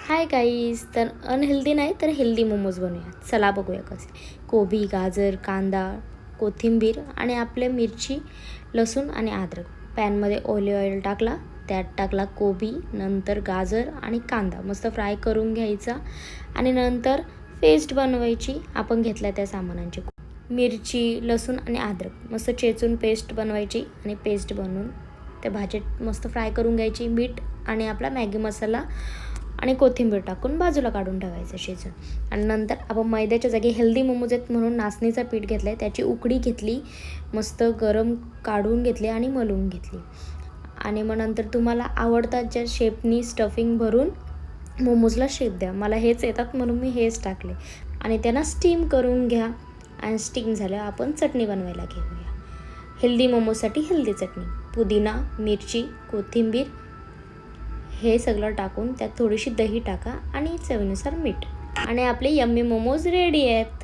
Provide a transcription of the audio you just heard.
Hi guys, तर unhealthy नाही तर हेल्दी मोमोज बनवूया. चला बघूया कसे. कोबी, गाजर, कांदा, कोथिंबीर आणि आपल्या मिरची, लसूण आणि अद्रक. पॅनमध्ये ऑलिव्ह ऑइल टाकला, त्यात टाकला कोबी, नंतर गाजर आणि कांदा मस्त फ्राय करून घ्यायचा आणि नंतर पेस्ट बनवायची. आपण घेतल्या त्या सामानांची मिरची, लसूण आणि अद्रक मस्त चेचून पेस्ट बनवायची आणि पेस्ट बनवून त्या भाज्यात मस्त फ्राय करून घ्यायची. मीठ आणि आपला मॅगी मसाला आणि कोथिंबीर टाकून बाजूला काढून ठेवायचं शिजून. आणि नंतर आपण मैद्याच्या जागी हेल्दी मोमोज आहेत म्हणून नाचणीचं पीठ घेतलं आहे, त्याची उकडी घेतली, मस्त गरम काढून घेतली आणि मलून घेतली. आणि मग नंतर तुम्हाला आवडतात ज्या शेपनी स्टफिंग भरून मोमोजला शेप द्या. मला हेच येतात म्हणून मी हेच टाकले आणि त्यांना स्टीम करून घ्या. आणि स्टीम झाल्यावर आपण चटणी बनवायला घेऊया. हेल्दी मोमोजसाठी हेल्दी चटणी, पुदिना, मिरची, कोथिंबीर हे सगळं टाकून त्यात थोडीशी दही टाका आणि चवीनुसार मीठ आणि आपले यम्मी मोमोज रेडी आहेत.